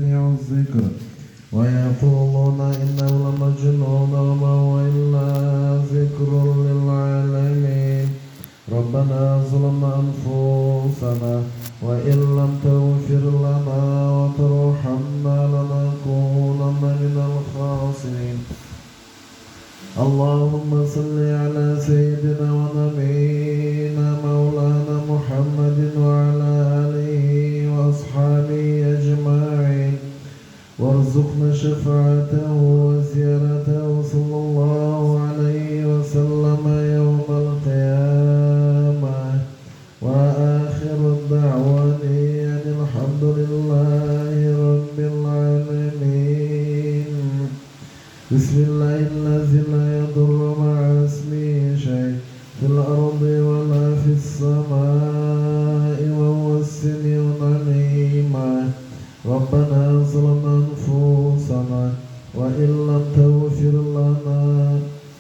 الذكر ويقولون إنه لمجنون وما هو إلا ذكر للعالمين. ربنا ظلمنا أنفسنا وإن لم تغفر لنا وترحمنا لنكونن من الخاسرين. اللهم صل على سيدنا ونبينا مولانا محمد وعلى آله وأصحابه أجمعين وارزقنا شفاعته وزيارته صلى الله عليه وسلم يوم القيامة. وآخر الدعوة أن الحمد لله رب العالمين. بسم الله الذي لا يضر مع اسمه شيء في الأرض ولا في السماء وهو السميع العليم. ربنا ظلمنا أنفسنا وإن لم تغفر لنا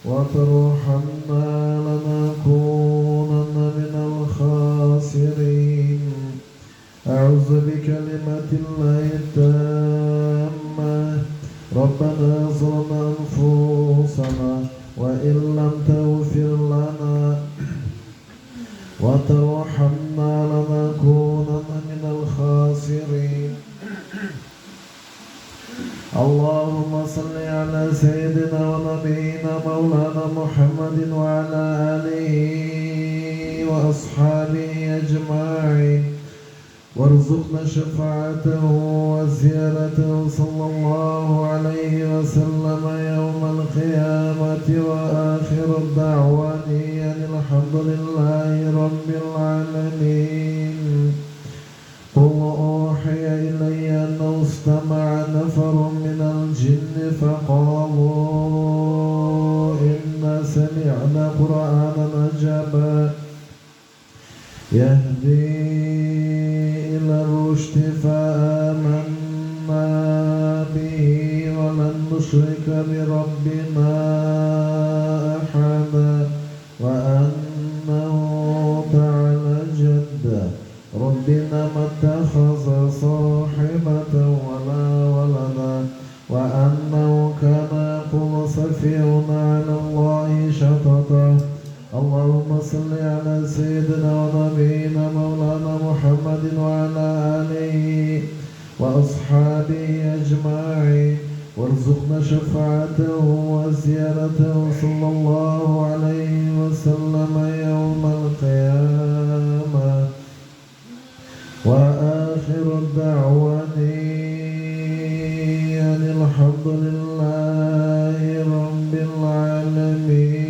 وترحمنا لنكونن من الخاسرين. أعوذ بكلمات الله التامة. ربنا ظلمنا أنفسنا وإن لم تغفر لنا وترحمنا لنكونن من الخاسرين. اللهم صل على سيدنا ونبينا مولانا محمد وعلى آله وأصحابه أجمعين وارزقنا شفاعته وزيارته صلى الله عليه وسلم يوم القيامة. وآخر الدعوة أن الحمد لله رب العالمين. قل أوحي إلي أنه استمع نفر من الجن فقالوا إنا سمعنا قرآنا عجبا يهدي إلى الرشد فآمنا به ولن نشرك بربنا أحدا وأنه تعالى جد ربنا ما اتخذ صاحبة ولا ولدا وأنه كان يقول سفيهنا على الله شططا. اللهم صل على سيدنا ونبينا مولانا محمد وعلى آله وأصحابه أجمعين وارزقنا شفاعته وزيارته صلى الله عليه وسلم يوم القيامة. وآخر الدعوة أن الحمد لله رب العالمين.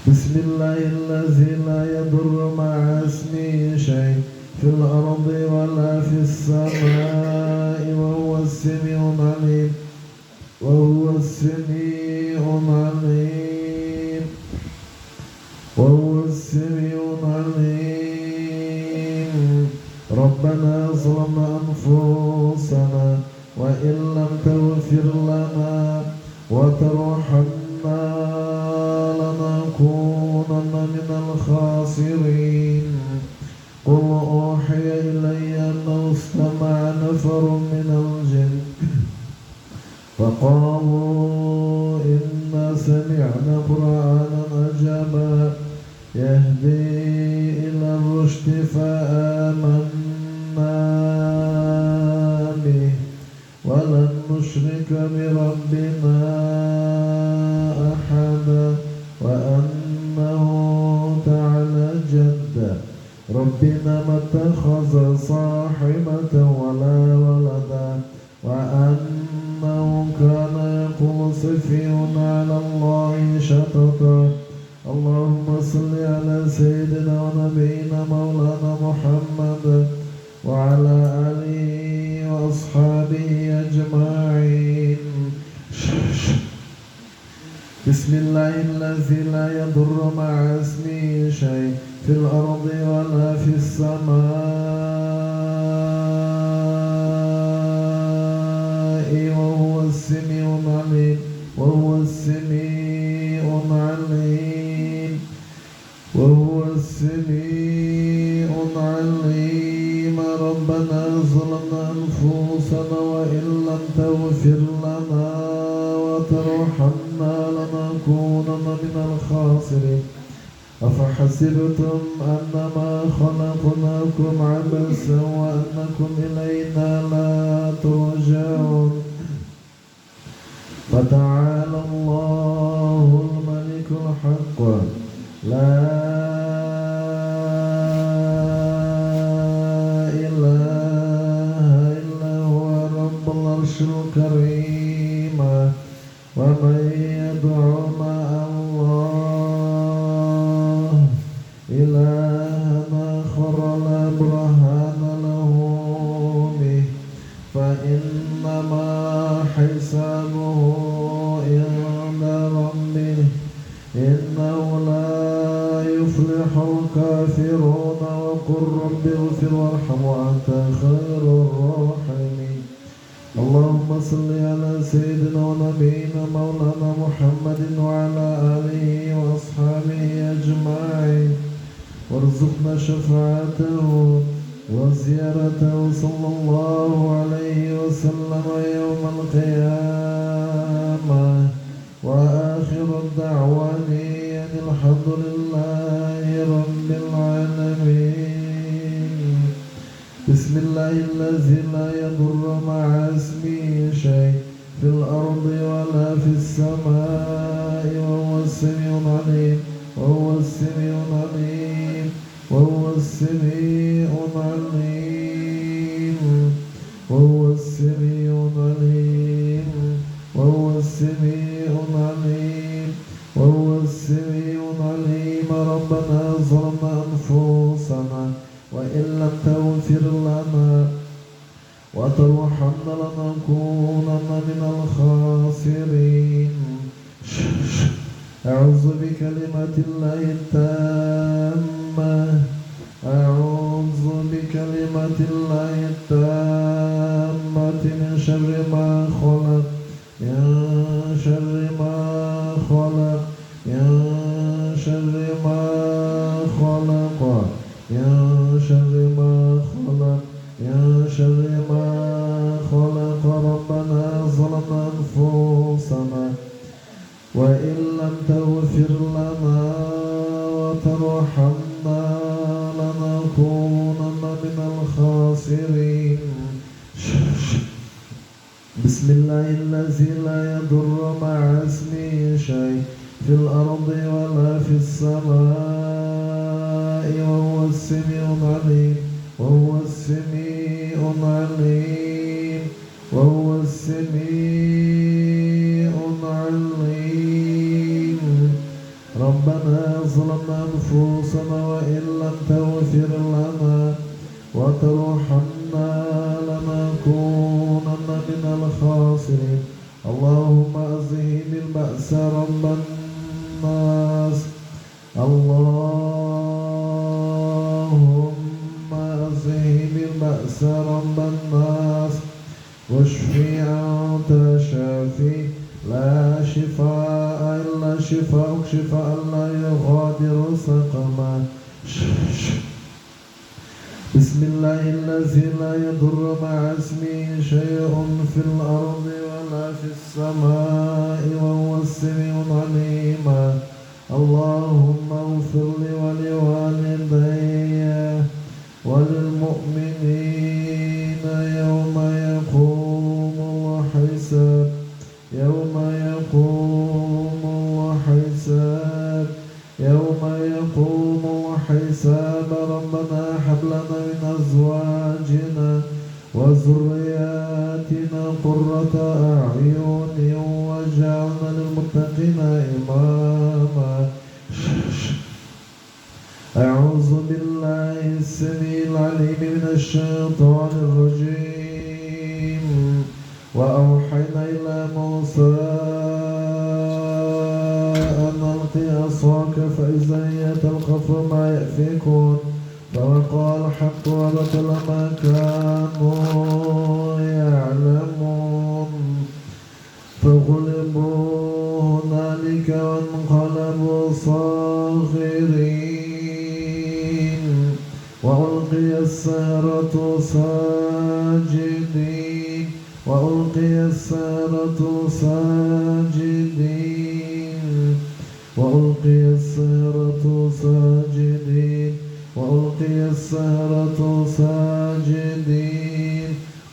بسم الله الذي لا يضر مع اسمه شيء في الأرض ولا في السماء وهو السميع العليم. وهو السميع العليم. وهو السميع العليم. ربنا ظلمنا أنفسنا وإن لم تغفر لنا وترحمنا لنكونن من الخاسرين. قل أوحي إلي أنه استمع نفر من الجن فقالوا إنا سمعنا قرآنا عجبا يهدي إلى الرشد فآمنا به ولن نشرك بربنا أحدا وأنه تعالى جد ربنا ما اتخذ صاحبة ولا ولدا وأنه كان يقول سفيهنا على الله شططا. اللهم صل على سيدنا ونبينا مولانا محمد وعلى آله وأصحابه أجمعين. بسم الله الذي لا يضر مع اسمه شيء في الأرض ولا في السماء وهو السميع العليم. وهو السميع العليم. وهو السميع العليم. ربنا ظلمنا أنفسنا وإن لم تغفر لنا وترحمنا لنكونن من الخاسرين أفحسبتم أنما خلقناكم عبثا وأنكم إلينا لا ترجعون فتعالى الله الملك الحق لا إله إلا هو رب العرش الكريم ومن يدع مع الله إلها آخر لا برهان له به فإنما حسابه عند ربه إنه لا يفلح الكافرون وقل رب اغفر وارحم وأنت خير الراحمين اللهم صل على سيدنا ونبينا مولانا محمد وعلى آله وأصحابه أجمعين وارزقنا شفاعته وزيارته صلى الله عليه وسلم يوم القيامة وآخر الدعوان أن الحمد لله رب العالمين بسم الله الذي لا يضر مع اسمه شيء في الأرض ولا في السماء وهو السميع العليم وهو السميع العليم وهو السميع العليم وهو السميع العليم وهو السميع العليم وهو السميع العليم ربنا ظلمنا أنفسنا وإن لم تغفر لنا وترحمنا لنكونن من الخاسرين أعوذ بكلمات الله التامة أعوذ بكلمات الله التامة من شر ما خلق من شر ما خلق من شر ما خلق من شر ما خلق من شر ما خلق ربنا ظلمنا أنفسنا وإن لم تغفر لنا وترحمنا لنكونن من الخاسرين بسم الله الذي لا يضر مع اسمه شيء في الأرض ولا في السماء وهو السميع العليم وهو السميع العليم وهو السميع العليم ربنا ظلمنا أنفسنا وإن لم تغفر لنا وترحمنا لنكونن من الخاسرين اللهم أذهب البأس رب الناس اللهم أذهب البأس رب الناس واشفي أنت شافي لا شفاء إلا شفاءك شفاء لا يغادر سقما بسم الله الذي لا يضر مع اسمه شيء في الأرض ولا في السماء وهو السميع العليم اللهم اغفر لي ولوالدي وللمؤمنين يوم يقوم الحساب يوم يقوم الحساب يوم يقوم الحساب ربنا هب لنا من أزواجنا وذرياتنا قرة أعين واجعلنا للمتقين إماما أعوذ بالله السميع العليم من الشيطان الرجيم وأوحينا إلى موسى أن ألقي عصاك فإذا هي تلقف ما يأفكون فوقع الحق وبطل ما كانوا يعلمون فغلبوا هنالك وانقلبوا صاغرين وألقي السحرة السحرة ساجدين وألقي السحرة ساجدين وألقي السحرة ساجدين وألقي السحرة ساجدين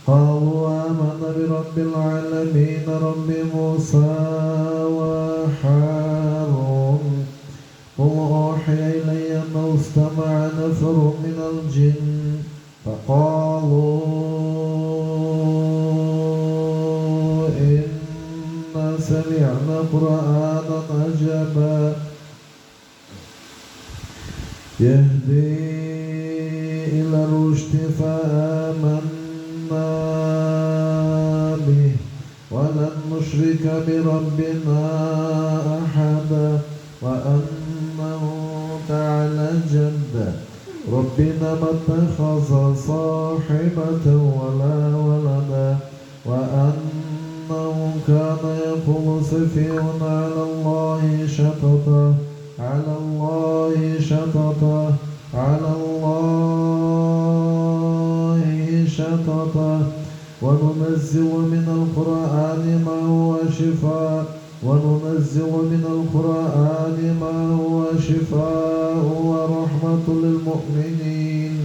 قالوا آمنا برب العالمين رب موسى وهارون قل أوحي إلي أنه استمع نفر من الجن فقالوا إنا سمعنا قرآنا عجبا يهدي إلى الرشد فآمنا به ولن نشرك بربنا أحدا وأنه تعالى جد ربنا ما اتخذ صاحبة ولا ولدا وأنه كان يقول سفيهنا على الله شططا على الله شططا على الله شططا وننزل من القرآن ما هو شفاء وننزل من القرآن ما هو شفاء ورحمة للمؤمنين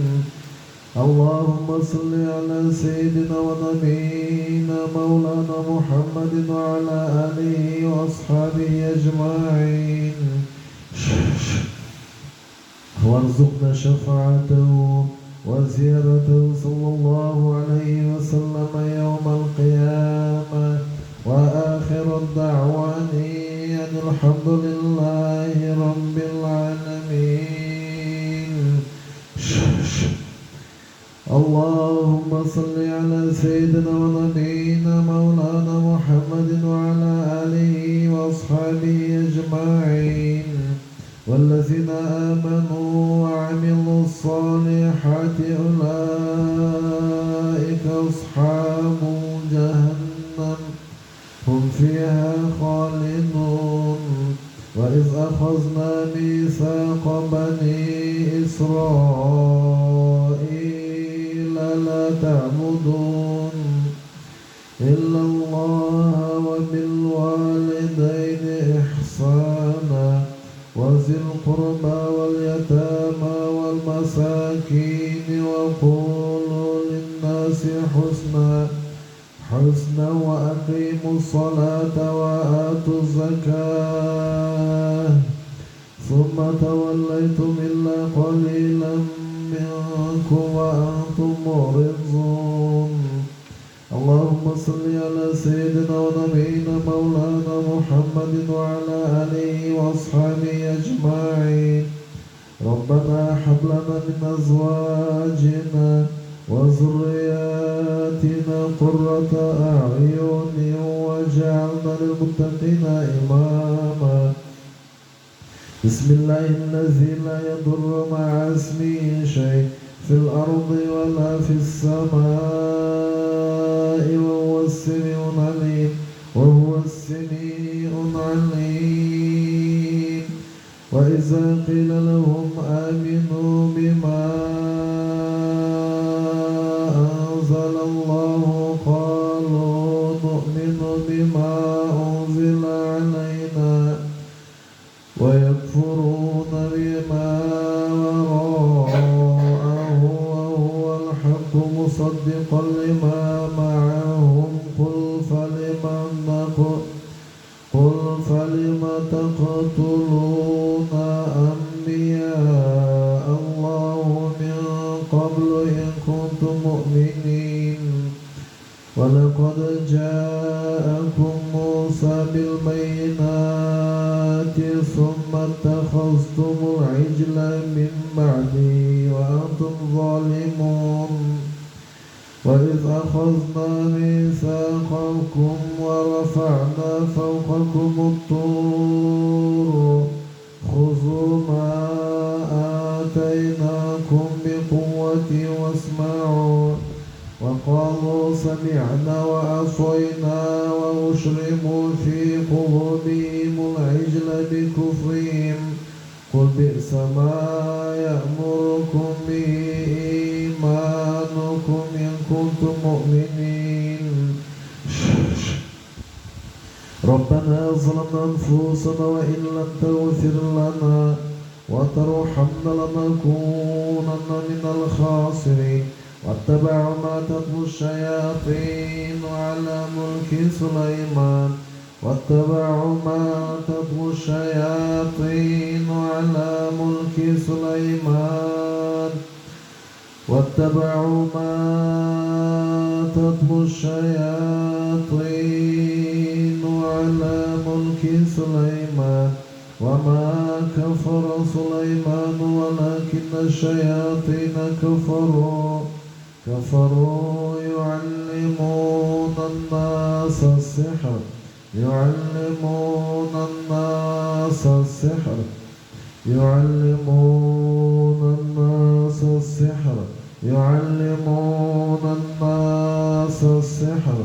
اللهم صل على سيدنا ونبينا مولانا محمد وعلى آله وأصحابه أجمعين وارزقنا شفاعته وزيارته صلى الله عليه وسلم يوم القيامة وآخر الدعوان أن الحمد لله رب العالمين اللهم صل على سيدنا ونبينا مولانا محمد وعلى آله وأصحابه أجمعين والذين آمنوا وعملوا الصالحات أولئك أصحاب جهنم هم فيها خالدون وإذ أخذنا ميثاق بني إسرائيل لا تعبدون إلا الله وبالوالدين إحسانا وذي القربى واليتامى والمساكين وقولوا للناس حسنا وأقيموا الصلاة وآتوا الزكاة ثم توليتم إلا قليلا منكم وأنتم معرضون اللهم صل على سيدنا ونبينا مولانا محمد وعلى آله وأصحابه أجمعين ربنا هب لنا من أزواجنا وذرياتنا قرة أعين واجعلنا للمتقين إماما بسم الله الذي لا يضر مع اسمه شيء في الأرض ولا في السماء وهو السميع العليم وإذا قيل لهم آمنوا بما أنزل الله قالوا نؤمن بما أنزل علينا ويكفرون بما وراءه وهو الحق مصدقا لما معهم قل فلم تقتلون أنبياء الله من قبل إن كنتم مؤمنين ولقد جاءكم موسى بالبينات ثم اتخذتم العجل من بعده وأنتم ظالمون وإذ أخذنا ميثاقكم ورفعنا فوقكم الطور خذوا ما آتيناكم بقوة واسمعوا وقالوا سمعنا وعصينا وأشربوا في قلوبهم العجل بكفرهم قل بئس ما يأمركم به إيمانكم ينفعكم إن كنتم مؤمنين. ربنا ظلمنا أنفسنا وإن لم تغفر لنا وترحمنا لنكونن من الخاسرين. واتبعوا ما تتلو الشياطين على ملك سليمان واتبعوا ما تتلو الشياطين على ملك سليمان واتبعوا ما تتلو الشياطين على ملك سليمان وما كفر سليمان ولكن الشياطين كفروا يعلمون الناس السحر يعلمون الناس السحر يعلمون الناس السحر يعلمون الناس السحر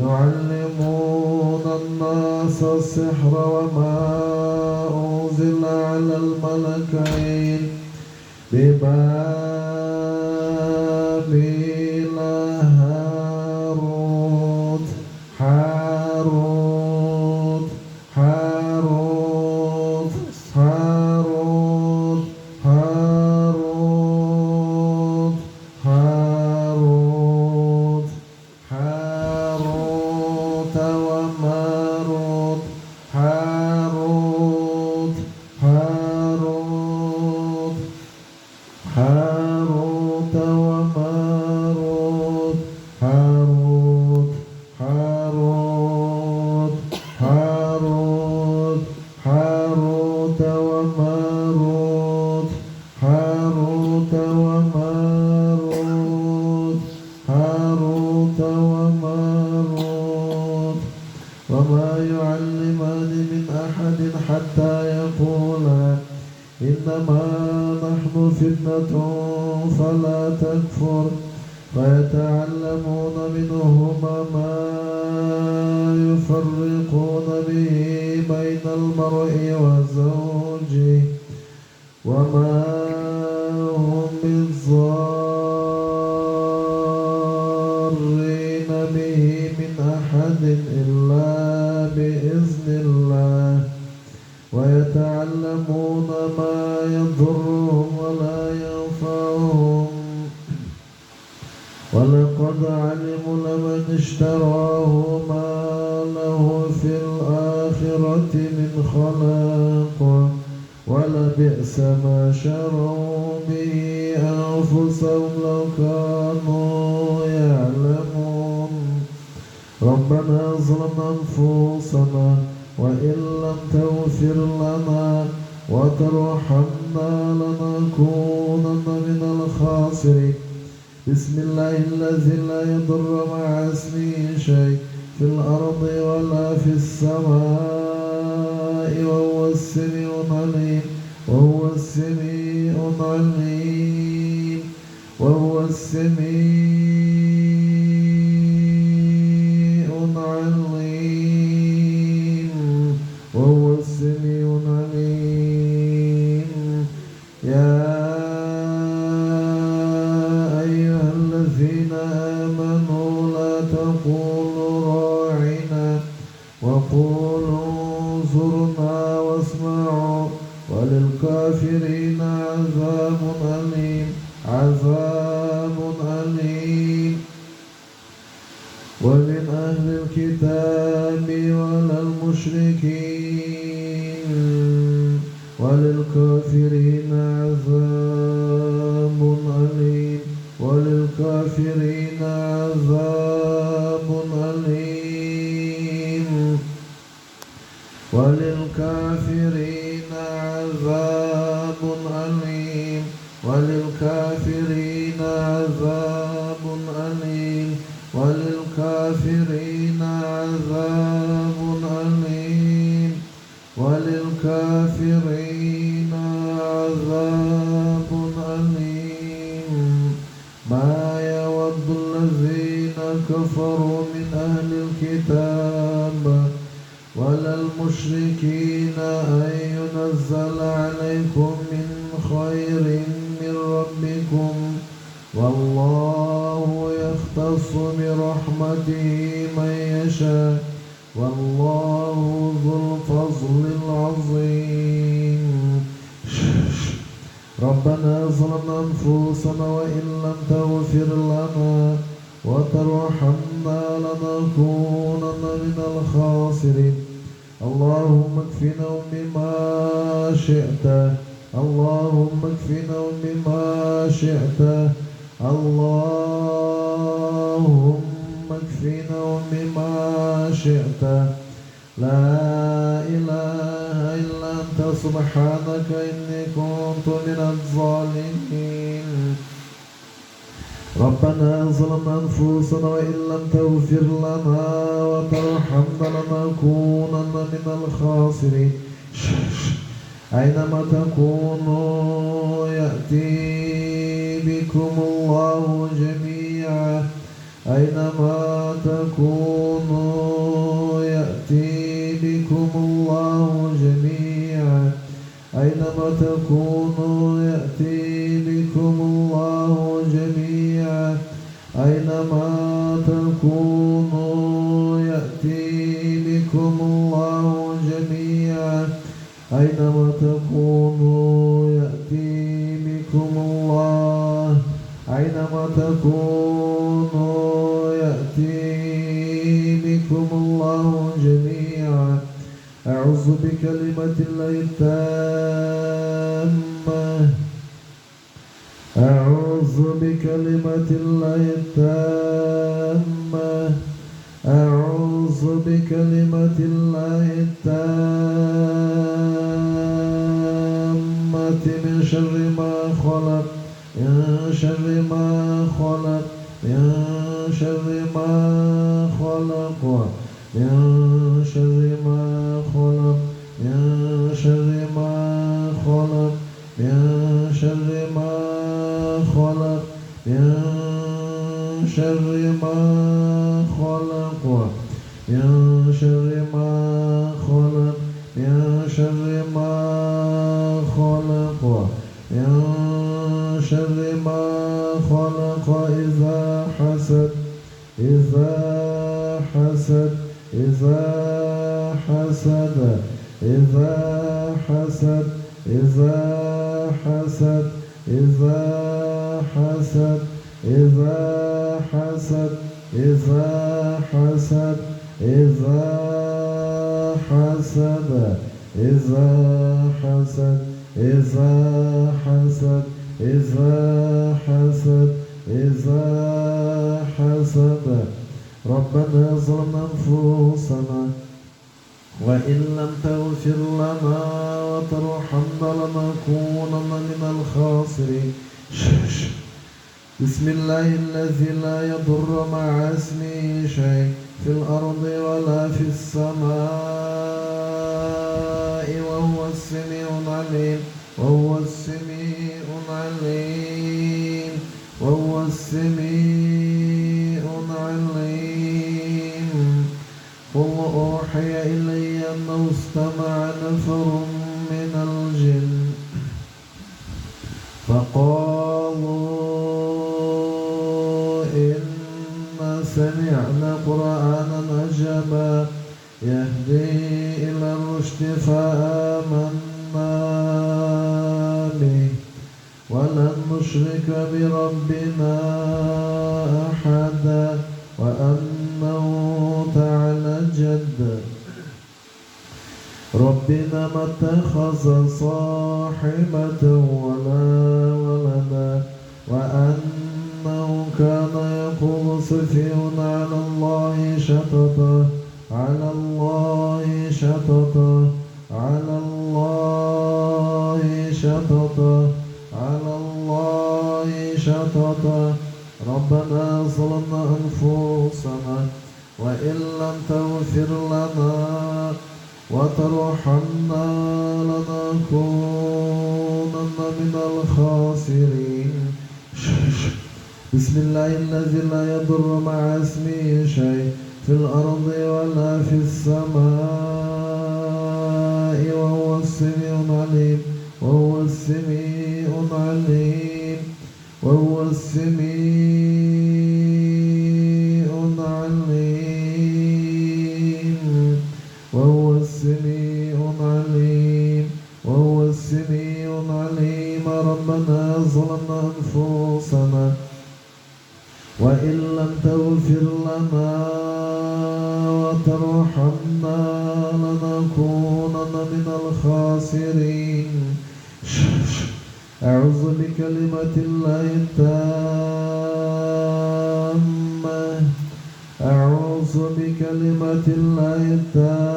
يعلمون الناس السحر وما أنزل على الملكين ببابل هاروت هاروت هاروت هاروت هاروت هاروت هاروت وماروت هاروت هاروت هاروت وماروت هاروت هاروت هاروت هاروت وماروت هاروت وماروت هاروت وماروت وما يعلمان من أحد حتى يقولا إنما نحن فتنة فلا تكفر فيتعلمون منهما ما يفرقون به بين المرء وزوجه وما هم بالضارين به من أحد إلا بإذن الله ويتعلمون ما يضرهم ولا ينفعهم ولقد علموا لمن اشتراه ما له في الآخرة من خلاق ولبئس ما شروا به أنفسهم لو كانوا يعلمون. ربنا ظلمنا أنفسنا وإن لم تغفر لنا وترحمنا لنكونن من الخاسرين. بسم الله الذي لا يضر مع اسمه شيء في الأرض ولا في السماء وهو السميع العليم وهو السميع العليم وهو السميع العليم وهو السميع العليم. يا أيها الذين آمنوا لا تقولوا راعنا وقولوا انظرنا واسمعوا وللكافرين عذاب أليم عذاب أليم. ومن أهل الكتاب ولا المشركين وللكافرين عذاب أليم وللكافرين عذاب أليم وللكافرين عذاب أليم وللكافرين عذاب أليم وللكافرين عذاب أليم وللكافرين عذاب أليم. ما يود الذين كفروا من أهل الكتاب ولا المشركين أن ينزل عليكم من خير من ربكم والله يختص برحمته من يشاء والله ذو الفضل العظيم. ربنا ظلمنا أنفسنا وإن لم تغفر لنا وترحمنا لنكونن من الخاسرين. اللهم اكفنا بما شئت اللهم اكفنا بما شئت اللهم اكفنا بما شئت. لا إله إلا أنت سبحانك إني كنت من الظالمين. ربنا ظلمنا أنفسنا وإن لم تغفر لنا وترحمنا لنكونن من الخاسرين. أينما تكونوا يأتي بكم الله جميعا. أينما تكونوا يأتي بكم الله جميعا. أينما تكونوا يأتي بكم الله جميعا. أينما تكونوا يأتي بكم الله جميعا. أينما تكونوا يأتي بكم الله. أينما تكونوا يأتي بكم الله جميعا. أعوذ بكلمة الله التامة. أعوذ بكلمة الله التامة. أعوذ بكلمة الله التامة من شر ما خلق. من شر ما خلق. من شر ما خلق. من شر ما خلق. من شر ما خلق. من شر ما خلق. من شر ما خلق. من شر ما خلق. من شر ما خلق. من شر ما خلق. إذا حسد. إذا حسد. إذا حسد. إذا حسد. إذا حسد. إذا حسد. إذا حسد. إذا حسد. إذا حسد. إذا حسد. إذا حسد. إذا حسد. إذا حسد. ربنا ظلمنا أنفسنا وإن لم تغفر لنا وترحمنا لنكونن من الخاسرين. بسم الله الذي لا يضر مع اسمه شيء في الأرض ولا في السماء وهو السميع العليم. وهو السميع العليم. وهو السميع العليم. قل أوحي إلي أنه استمع نفر من الجن فقالوا إنا سمعنا قرآنا عجبا يهدي إلى الرشد فآمنا به ولن نشرك بربنا أحدا وأنه تعالى جد. ربنا ما اتخذ صاحبة ولا ولدا وأنه كان يقول سفيهنا على الله شططا. على الله شططا. على الله شططا. على الله شططا. ربنا ظلمنا أنفسنا وإن لم تغفر لنا وترحمنا لنكونن من الخاسرين. بسم الله الذي لا يضر مع اسمه شيء في الأرض ولا في السماء وهو السميع العليم. وهو السميع العليم. وهو السميع وإن لم تغفر لنا وترحمنا لنكونن من الخاسرين. أعوذ بكلمة الله التامة أعوذ بكلمة الله التامة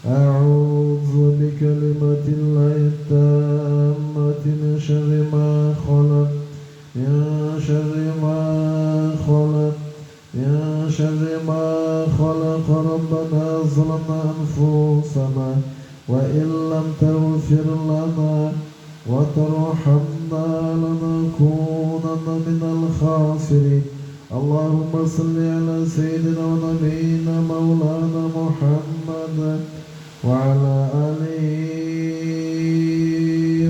أعوذ بكلمة الله التامة من شر ما خلق من شر ما خلق من شر ما خلق. ربنا ظلمنا أنفسنا وإن لم تغفر لنا وترحمنا لنكونن من الخاسرين. اللهم صل على سيدنا ونبينا مولانا محمد وعلى آله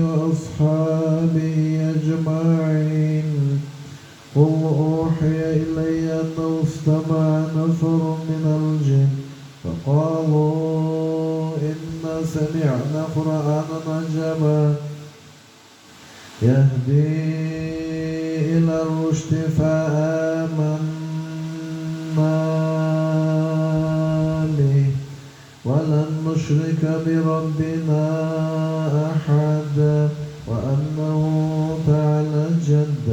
وأصحابه أجمعين. قل أوحي إلي أنه استمع نفر من الجن فقالوا إنا سمعنا قرآنا عجبا يهدي إلى الرشد فآمنا به ولن نشرك بربنا أحدا وأنه تعالى جد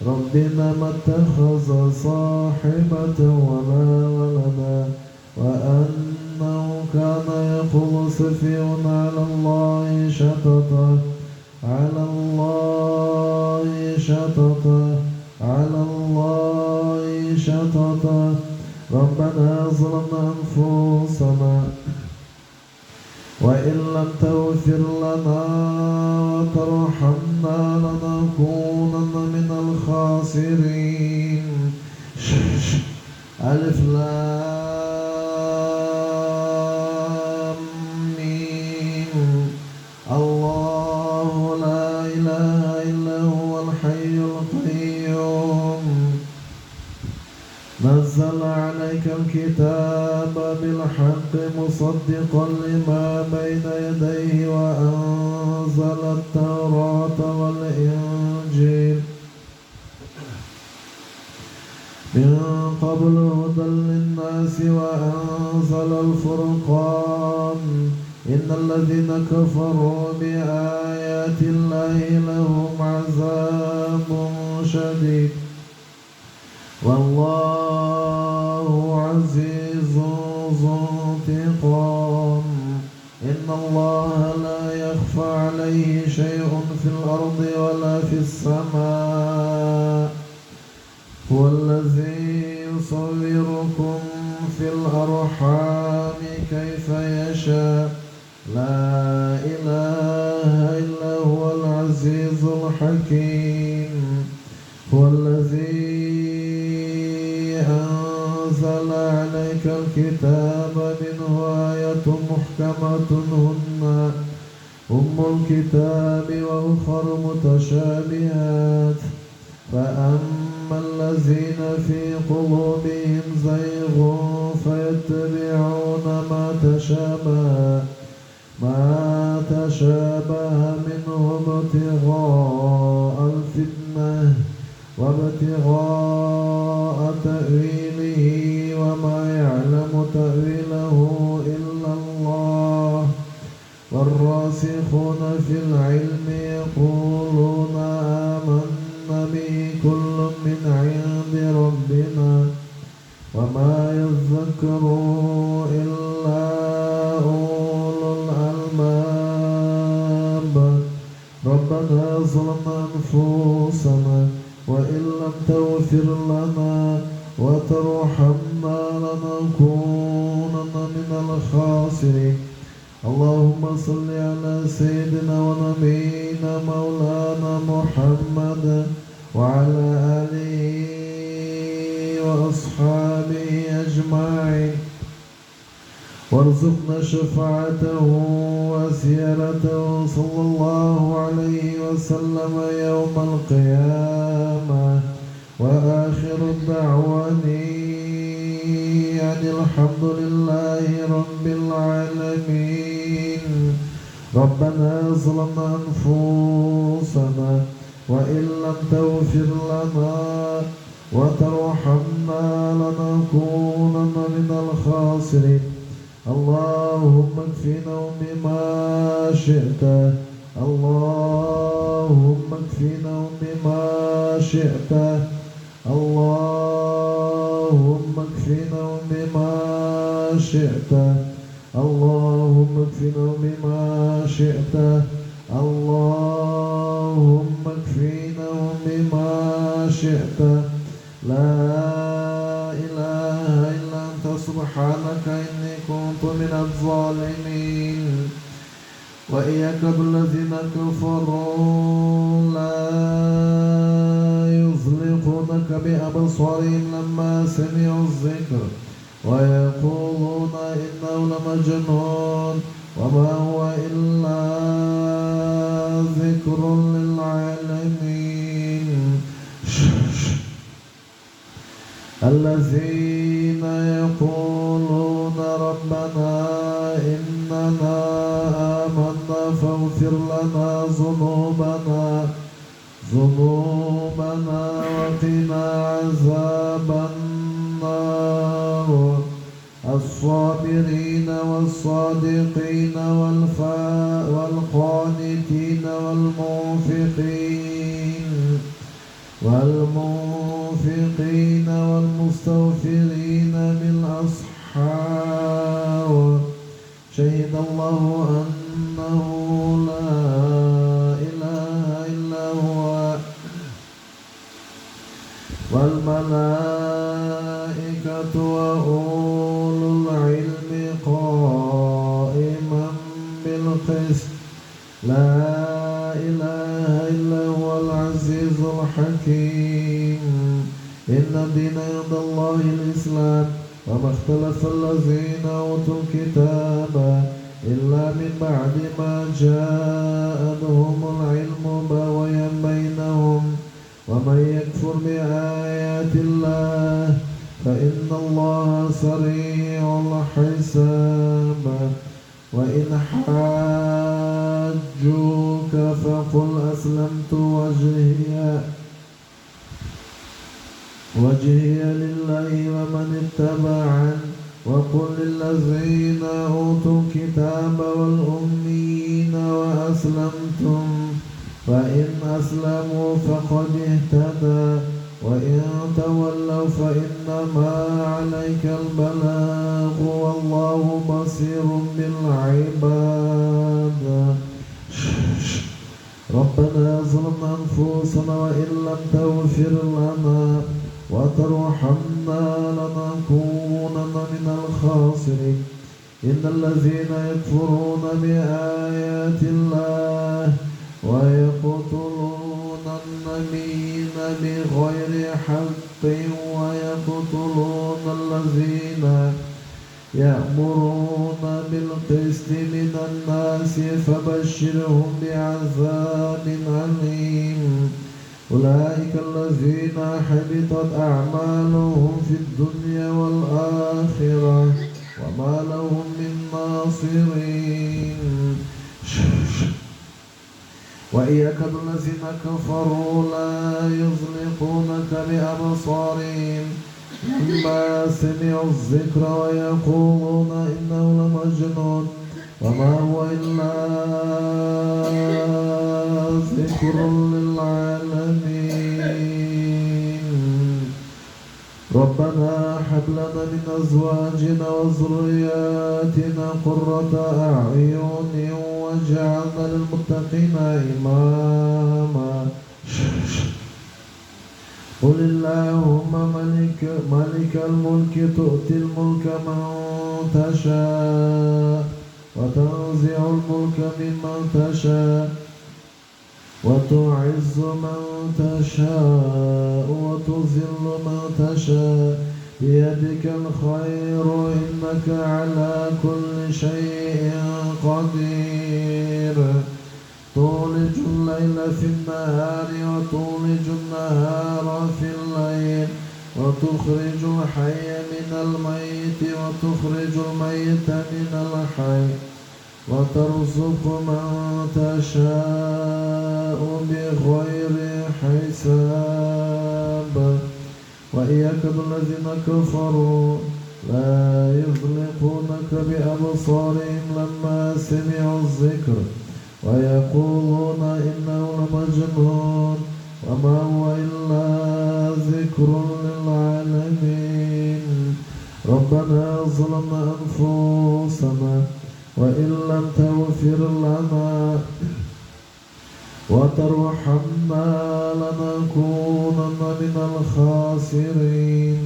ربنا ما اتخذ صاحبة ولا ولدا وأنه كان يقول سفيهنا على الله شططا على الله شططا على الله شططا. ربنا ظلمنا أنفسنا وإن لم تغفر لنا وترحمنا لنكونن من الخاسرين. ألف لام ميم. الله لا إله إلا هو الحي القيوم نزل عليك الكتاب بالحق مصدقا لما بين يديه وأنزل التوراة والإنجيل من قبل هدى للناس وأنزل الفرقان. إن الذين كفروا بآيات الله لهم عذاب شديد والله عزيز ذو انتقام. إن الله لا يخفى عليه شيء في الأرض ولا في السماء. هو الذي يصوركم في الأرحام كيف يشاء. لا إله إلا هو العزيز الحكيم. هو الذي أنزل عليك الكتاب منه آية محكمة هن أم الكتاب وأخر متشابهات. فأما الذين في قلوبهم زيغ فيتبعون ما تشابه منه ابتغاء الفتنة وابتغاء تأويله وما يعلم تأويله إلا الله. والراسخون في العلم يقولون آمنا به كل من عند ربنا وما يذكر إلا أولو الألباب. ربنا ظلمنا أنفسنا وإن لم تغفر لنا وترحمنا لنكونن من الخاسرين. اللهم صل على سيدنا ونبينا مولانا محمد وعلى آله وأصحابه أجمعين وارزقنا شفاعته وزيارته صلى الله عليه وسلم يوم القيامة. وآخر الدعواني أن الحمد لله رب العالمين. ربنا ظلمنا أنفسنا وإن لم تغفر لنا وترحمنا لنكونن من الخاسرين. اللهم اكفنا بما شئت، اللهم اكفنا بما شئت، اللهم اكفنا بما شئت، اللهم اكفنا بما شئت، اللهم اكفنا بما شئت. لا إله إلا أنت سبحانك إني كنت من الظالمين. وإياك بالذين كفروا لا يزلقونك بأبصارهم لما سمعوا الذكر ويقولون إنه لمجنون وما هو إلا ذكر للعالمين. الذين يقولون ربنا إننا آمنا فاغفر لنا ذنوبنا وقنا عذاب النار. الصابرين والصادقين والقانتين والمنفقين والمستغفرين بالأسحار. شهد الله أنه لا إله إلا هو والملائكة وأولو العلم قائما بالقسط. لا إله إلا هو العزيز الحكيم. إن الدين عند الله الإسلام وما اختلف الذين أوتوا الكتاب إلا من بعد ما جاءهم العلم بغيا بينهم. ومن يكفر بآيات الله فإن الله سريع الحساب. وإن حاجوك فقل أسلمت وجهي لله ومن اتبعني. وقل للذين أوتوا الكتاب والأميين وأسلمتم فإن أسلموا فقد اهتدى وإن تولوا فإنما عليك البلاغ والله بصير بالعباد. ربنا ظلمنا أنفسنا وإن لم تغفر لنا وترحمنا لنكونن من الخاسرين. إن الذين يكفرون بآيات الله ويقتلون النبيين بغير حق ويقتلون الذين يأمرون بالقسط من الناس فبشرهم بعذاب أليم. أولئك الذين حبطت أعمالهم في الدنيا والآخرة وما لهم من ناصرين. وإياك الذين كفروا لا يزلقونك بأبصارهم لما سمعوا الذكر ويقولون إنه لمجنون وما هو إلا ذكر للعالمين. ربنا هب لنا من أزواجنا وذرياتنا قرة أعين واجعلنا للمتقين إماما. قل اللهم ملك الملك تؤتي الملك من تشاء وتنزع الملك ممن تشاء وتعز من تشاء وتذل من تشاء بيدك الخير إنك على كل شيء قدير. تولج الليل في النهار وتولج النهار في الليل وتخرج الحي من الميت وتخرج الميت من الحي وترزق من تشاء بغير الحساب وإن يكد الذين كفروا لا يزلقونك بأبصارهم لما سمعوا الذكر ويقولون إنه لمجنون وما هو إلا ذكر للعالمين ربنا ظلمنا أنفسنا وإن لم تغفر لنا وترحمنا لنكونن من الخاسرين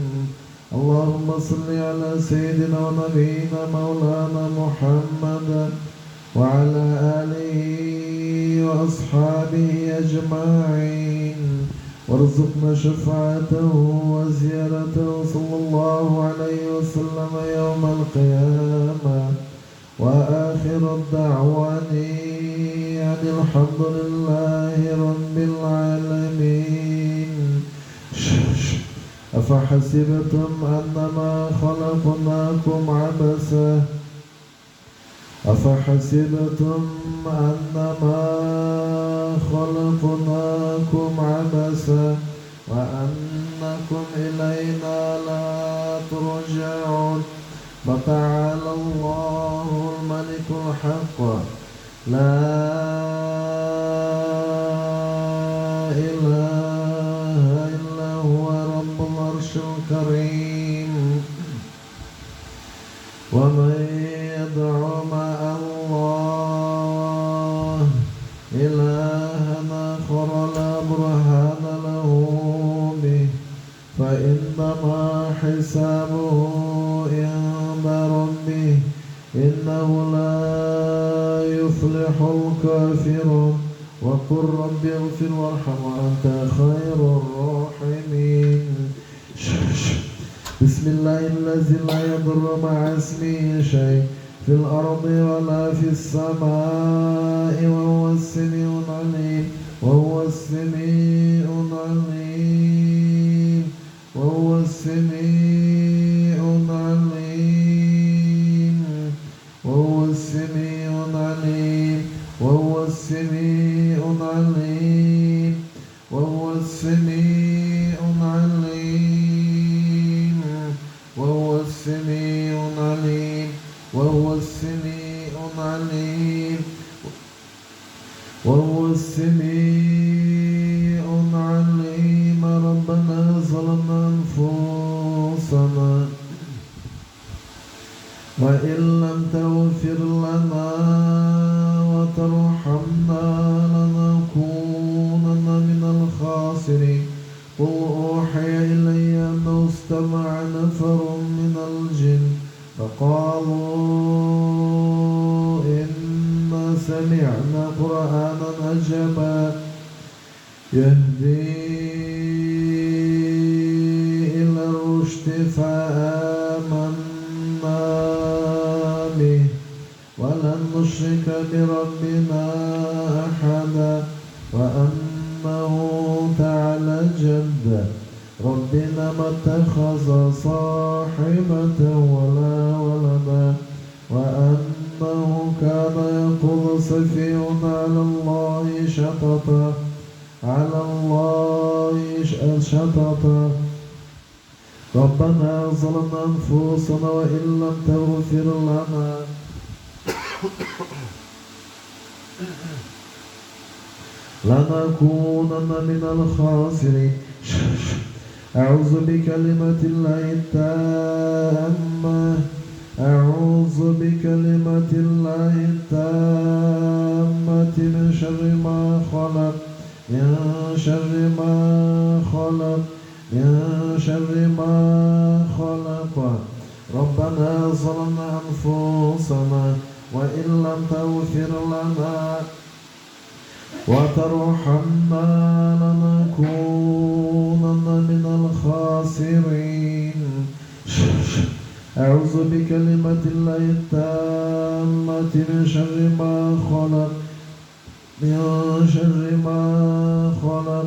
اللهم صل على سيدنا ونبينا مولانا محمد وعلى آله وأصحابه أجمعين وارزقنا شفاعته وزيارته صلى الله عليه وسلم يوم القيامة وآخر الدعوان أن الحمد لله رب العالمين أفحسبتم أنما خلقناكم عبثا أفحسبتم أنما خلقناكم عبثا وأنكم إلينا لا ترجعون فتعالى الله الملك الحق لا إله إلا هو رب العرش الكريم ومن يدع مع الله إلها آخر لا برهان له به فإنما حسابه عند ربه إنه لا يفلح الكافرون وقل رب اغفر وارحم وأنت خير الراحمين بسم الله الذي لا يضر مع اسمه شيء في الأرض ولا في السماء وهو السميع العليم وهو السميع العليم وهو السميع العليم وهو السميع العليم وهو السميع العليم وهو السميع العليم وهو السميع العليم وهو السميع العليم وهو السميع العليم ربنا ظلمنا أنفسنا وإن لم تغفر لنا وترحمنا لنكونن من الخاسرين قل أوحي إلي أنه استمع نفر من الجن فقالوا إنا سمعنا قرآنا عجبا يهدي إلى الرشد فآمنا به ولن نشرك بربنا أحدا وأنه تعالى جد ربنا ما اتخذ صاحبة ولا ولدا وأنه كان يقول سفيهنا على الله شططا ربنا ظلمنا أنفسنا وإن لم تغفر لنا لنكونن من الخاسرين أعوذ بكلمة الله التامة أعوذ بكلمة الله التامة من شر ما خلق من شر ما خلق من شر ما خلق ربنا ظلمنا أنفسنا وإن لم تغفر لنا وترحمنا لنكونن من الخاسرين أعوذ بكلمة الله التامة من شر ما خلق من شر ما خلق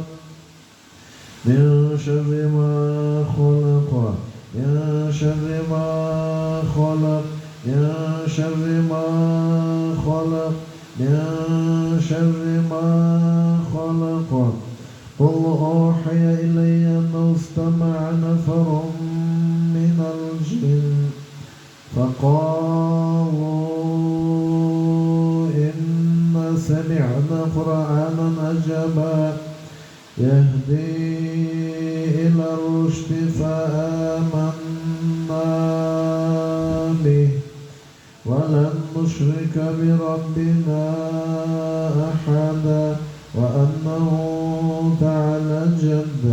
من شر ما خلق من شر ما خلق من شر ما خلق من شر ما خلق قل أوحي إلي أنه استمع نفر من الجن فقالوا إنا سمعنا قرآنا عجبا يهدي إلى الرشد فآمنا به ولن نشرك بربنا أحدا وأنه تعالى جد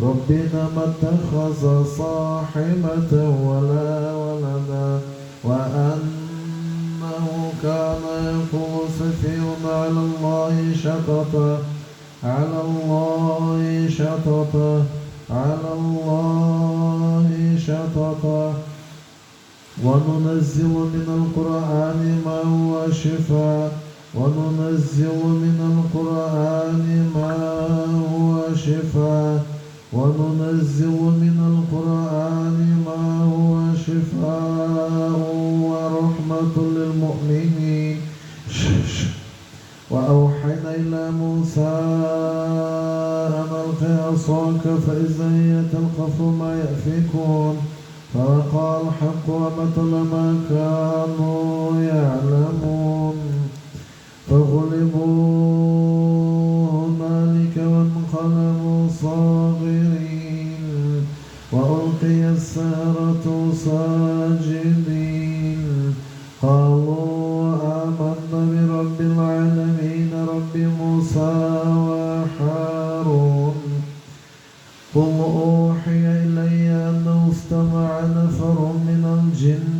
ربنا ما اتخذ صاحبة ولا ولدا وأنه كان يقول سفيهنا على الله شططا على الله شططا على الله شططا وننزل من القرآن ما هو شفاء وننزل من القرآن ما هو شفاء وننزل من القرآن ما هو شفاء ورحمة للمؤمنين وأوحينا إلى موسى أن ألق عصاك فإذا هي تلقف ما يأفكون فوقع الحق وبطل ما كانوا يعلمون فغلبوا هنالك وانقلبوا صاغرين وألقي السحرة ساجدين قالوا آمنا برب العالمين رب موسى وهارون قل أوحي إلي أنه استمع نفر من الجن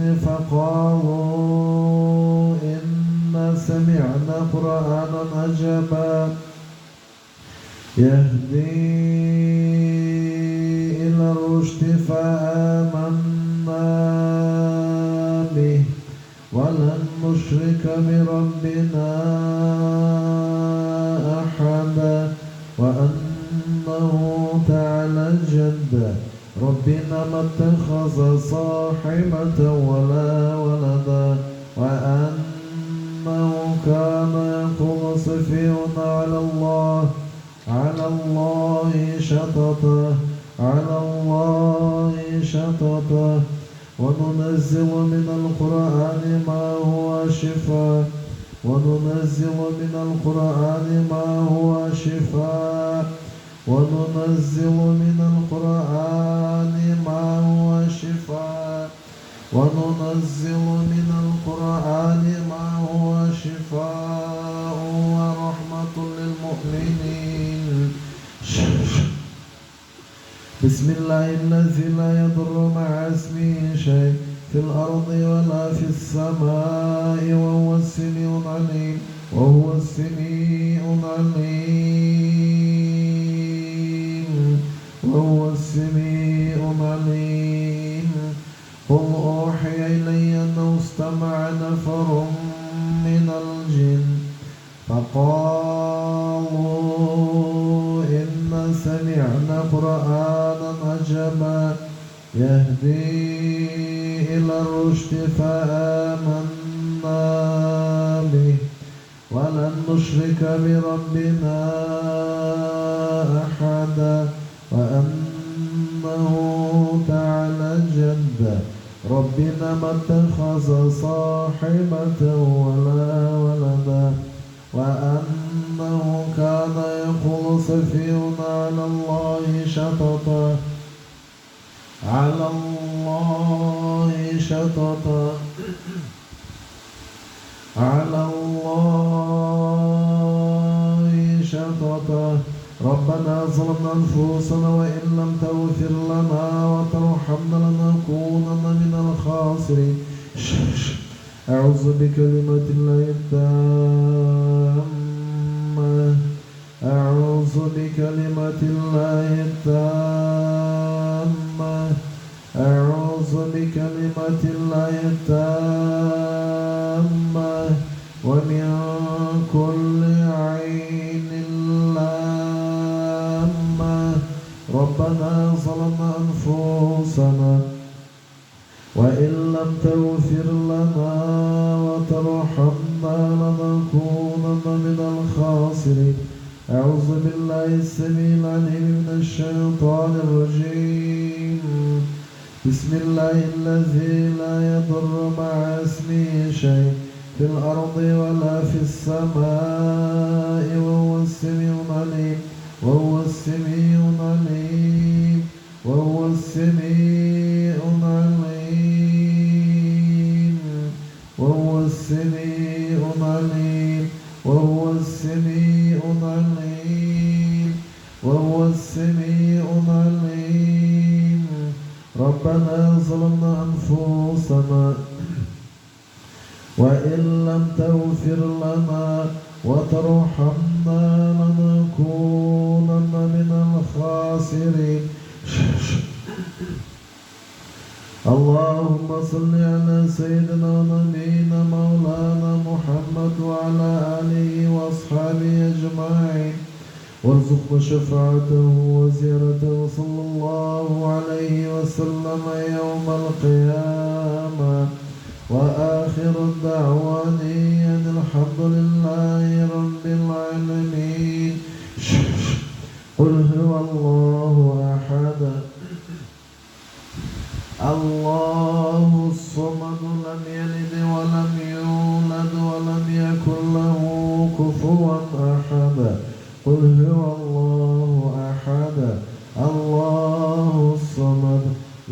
فقالوا إنا سمعنا قرآنا عجبا يهدي إلى الرشد فآمنا به ولن نشرك بربنا أحدا وأنه تعالى جد ربنا ما اتخذ صاحبة ولا ولدا وأنه كان يقول سفيهنا على الله شططا على الله شططا وننزل من القرآن ما هو شفاء وننزل من القرآن ما هو شفاء وننزل من القرآن ما هو شفاء وننزل من القرآن ما هو شفاء ورحمة للمؤمنين بسم الله الذي لا يضر مع اسمه شيء في الأرض ولا في السماء وهو السميع العليم وهو السميع العليم وهو السميع العليم قل أوحي إلي أنه استمع نفر من الجن فقالوا إنا سمعنا قرآنا عجبا يهدي إلى الرشد فآمنا به ولن نشرك بربنا أحدا وأنه تعالى جد ربنا ما اتخذ صاحبة ولا ولدا وأنه كان يقول سفيهنا على الله شططا على الله شططا على الله شططا ربنا ظلمنا أنفسنا وإن لم تغفر لنا وترحمنا لنكونن من الخاسرين أعوذ بكلمات الله التامة أعوذ بكلمات الله التامة أعوذ بكلمات الله التامة ومن كل عين لامة ربنا ظلمنا أنفسنا وإن لم تغفر لنا وترحمنا لنكونن من الخاسرين أعوذ بالله السميع العليم من الشيطان الرجيم. بسم الله الذي لا يضر مع اسمه شيء في الأرض ولا في السماء وهو السميع العليم وهو السميع العليم وهو السميع العليم وهو السميع العليم وهو السميع العليم وهو السميع العليم. ربنا ظلمنا أنفسنا وإن لم تغفر لنا وترحمنا لنكونن من الخاسرين. اللهم صل على سيدنا ونبينا مولانا محمد وعلى آله وأصحابه أجمعين وارزقنا شفاعته وزيارته صلى الله عليه وسلم يوم القيامة. وآخر الدعوان أن الحمد لله رب العالمين. قل هو الله أحد الله الصمد لم يلد ولم يولد ولم يكن له كفوا أحد. قل هو الله أحد الله الصمد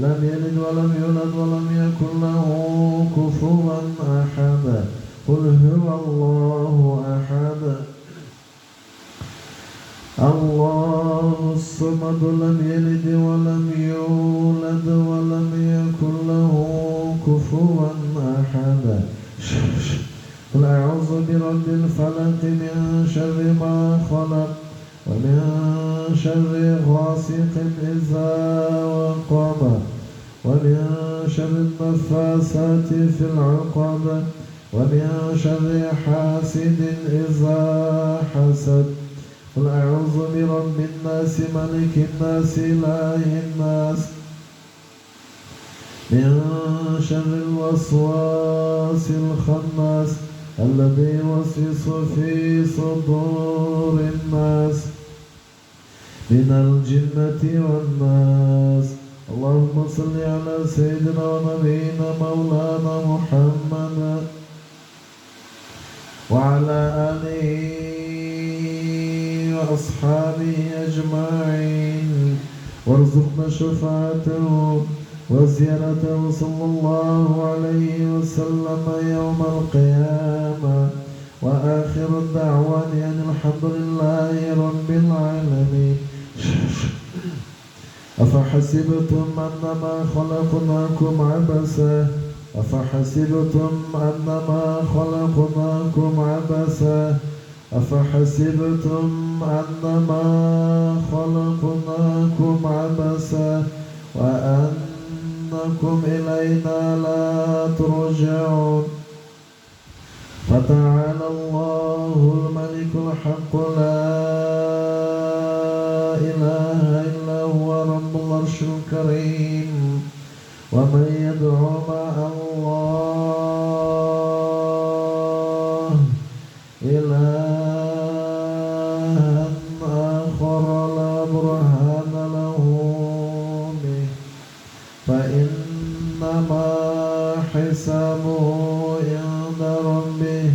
لم يلد ولم يولد ولم يكن له كفوا أحد. قل هو الله أحد الله الصمد لم يلد ولم يولد ولم يكن له كفوا أحد. قل أعوذ برب الفلق من شر ما خلق ومن شر غاسق إذا وقب ومن شر النفاثات في العقد ومن شر حاسد إذا حسد. قل أعوذ برب الناس ملك الناس إله الناس من شر الوسواس الخناس الذي يوسوس في صدور الناس من الجنة والناس. اللهم صل على سيدنا ونبينا مولانا محمد وعلى آله وأصحابه أجمعين وارزقنا شفاعته وزيارته صلى الله عليه وسلم يوم القيامة. وآخر الدعوان أن الحمد لله رب العالمين. أفحسبتم أنما خلقناكم عبثا أفحسبتم أنما خلقناكم عبثا أفحسبتم أنما خلقناكم عبثا وأنكم إلينا لا ترجعون. فتعالى الله الملك الحق لا إله إلا هو رب العرش الكريم. ومن يدعو مع الله إلها آخر لا برهان له به فإنما حسابه عند ربه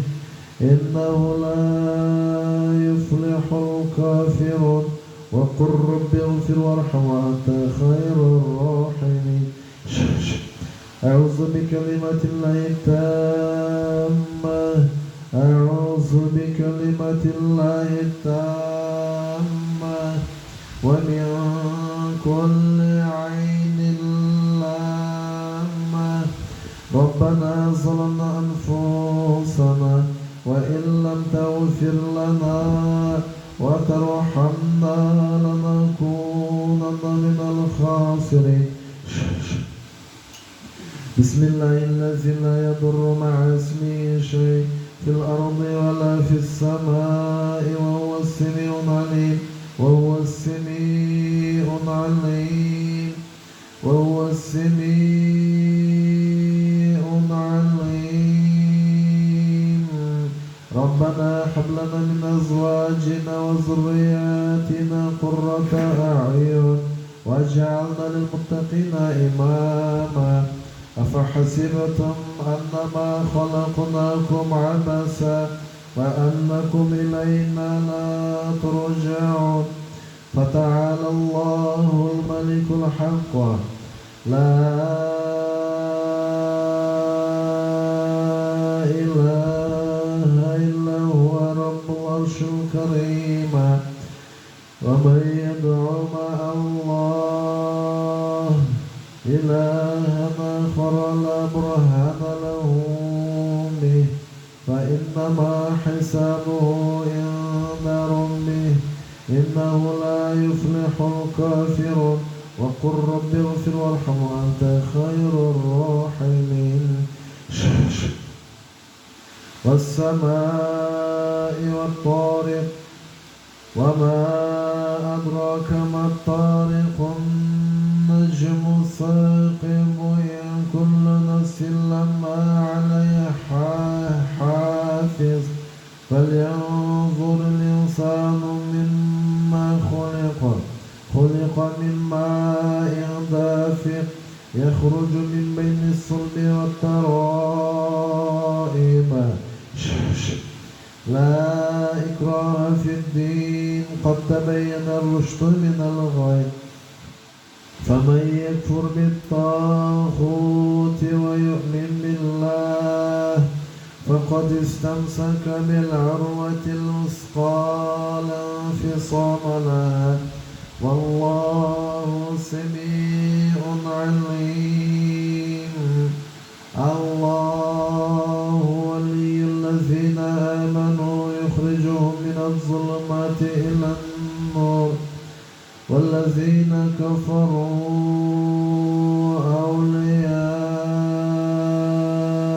إنه لا يفلح الكافرون. وقل رب اغفر وارحم وأنت خير الراحمين. أعوذ بكلمات الله التامة أعوذ بكلمات الله التامة ومن كل عين لامة. ربنا ظلمنا أنفسنا وإن لم تغفر لنا وترحمنا لنكونن من الخاسرين. بسم الله الذي لا يضر مع اسمه شيء في الأرض ولا في السماء وهو السميع العليم وهو السميع العليم وهو السميع العليم. ربنا هب لنا من أزواجنا وذرياتنا قرة أعين واجعلنا للمتقين إماما. أفحسبتم أنما خلقناكم عبثا وأنكم إلينا لا ترجعون. فتعالى الله الملك الحق لا إله إلا هو رب العرش الكريم. ومن يدع مع الله إلها آخر لا برهان له به فإنما حسابه عند ربه إنه لا يفلح الكافرون. وقل رب اغفر وارحم وأنت خير الراحمين. والسماء والطارق وما أدراك ما الطارق النجم الثاقب إن كل نفس لما عليها حافظ فلينظر الإنسان مما خلق من ماء دافق يخرج من بين الصلب والترائب. لا إكراه في الدين قد تبين الرشد من الغي. فمن يكفر بالطاغوت ويؤمن بالله فقد استمسك بالعروة الوثقى لا انفصام لها والله سميع عليم. الله ولي الذين آمنوا يخرجهم من الظلمات إلى النور والذين كفروا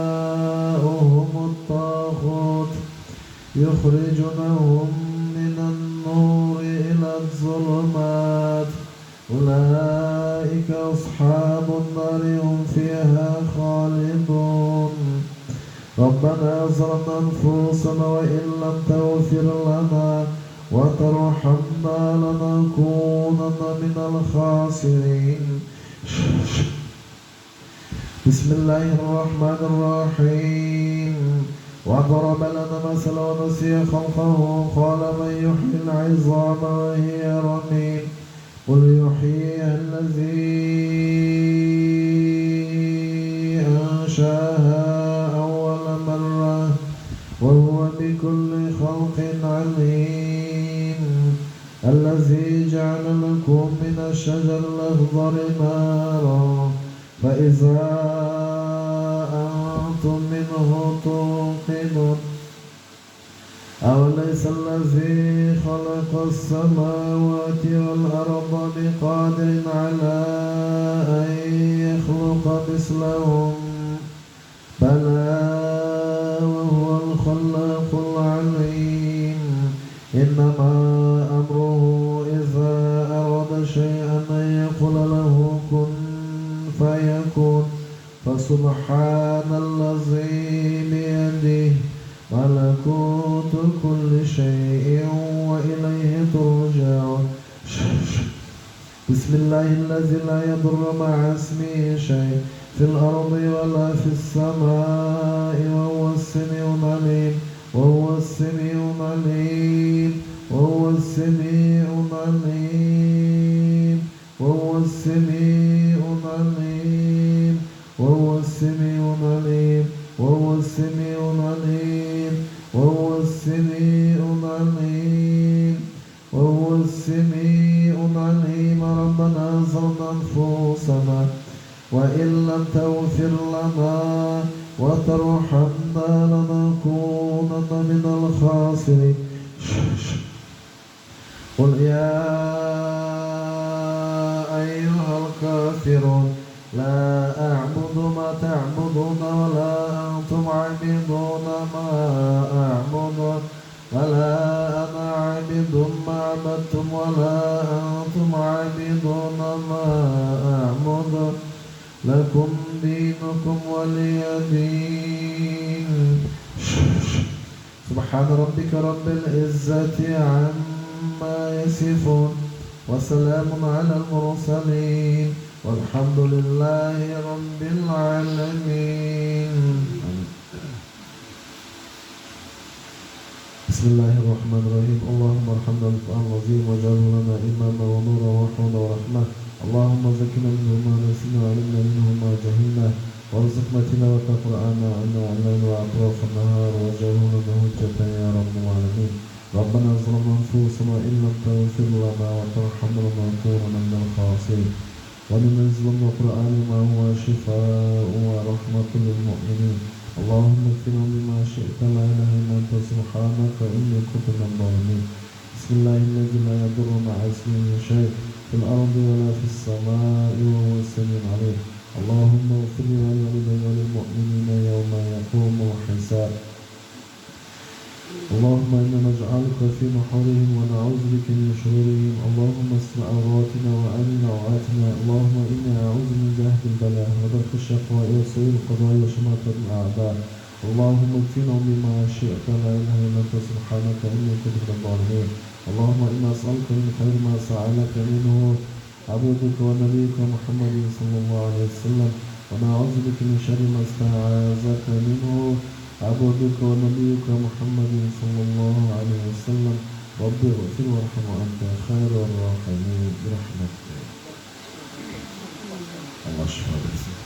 أولياؤهم الطاغوت يخرجونهم من النور إلى الظلمات أولئك أصحاب النار هم فيها خالدون. ربنا ظلمنا أنفسنا وإن لم تغفر لنا وترحمنا لنكونن من الخاسرين. بسم الله الرحمن الرحيم. وضرب لنا مثلا ونسي خلقه قال من يحيي العظام وهي رميم قل يحييها الذي أنشاها أول مرة وهو بكل خلق عليم. الذي جعل لكم من الشجر الأخضر نارا فإذا أنتم منه توقدون. أوليس الذي خلق السماوات والأرض بقادر على أن يخلق مثلهم بلى وهو الخلاق العليم. إنما أمره إذا أراد شيئا أن يقول له كن فيكون. فسبحان الذي بيده ملكوت كل شيء وإليه ترجعون. بسم الله الذي لا يضر مع اسمه شيء في الأرض ولا في السماء وهو السميع العليم وهو السميع العليم وهو السميع العليم وهو السميع العليم وهو السميع العليم وهو السميع العليم وهو السميع العليم وهو السميع العليم. ربنا ظلمنا أنفسنا وإن لم تغفر لنا وترحمنا لنكونن من الخاسرين. قل يا أيها الكافرون لا أعبد ما تعبدون ولا أنتم عابدون ما أعبد ولا أنا عابد ما عبدتم ولا أنتم عابدون ما أعبد لكم دينكم ولي دين. سبحان ربك رب العزة عما يصفون وسلام على المرسلين والحمد لله رب العالمين. بسم الله الرحمن الرحيم. اللهم ارحمنا بالقرآن العظيم واجعله لنا إماما ونورا ورحمة ورحمة. اللهم زكنا منه ما نسينا وعلمنا منه ما جهلنا وارزقنا تلاوة القرآن عنا الليل وأطراف النهار واجعله لنا حجة يا رب العالمين. ربنا ظلمنا أنفسنا وإن لم تغفر لنا وترحمنا لنكونن من الخاسرين. وننزل من القرآن ما هو شفاء ورحمة للمؤمنين. اللهم اكفنا بما شئت لا إله إلا أنت سبحانك إني كنت من الظالمين. بسم الله الذي لا يضر مع اسمه شيء في الأرض ولا في السماء وهو السميع العليم. اللهم اغفر لي ولوالدي وللمؤمنين يوم يقوم الحساب. اللهم إنا نجعلك في نحورهم ونعوذ بك من شرورهم. اللهم استر عوراتنا وآمن روعاتنا. اللهم إنا أعوذ من جهد البلاء ودرك الشقاء وسوء القضاء وشماتة الأعداء. اللهم اكفنا بما شئت لا إله إلا أنت سبحانك إني كنت من الظالمين. اللهم إنا نسألك من خير ما سألك منه عبدك ونبيك محمد صلى الله عليه وسلم ونعوذ بك من شر ما استعاذك منه عبدك ونبيك محمد صلى الله عليه وسلم. رب اغفر وارحم وأنت خير الراحمين برحمتك. الله شفاك.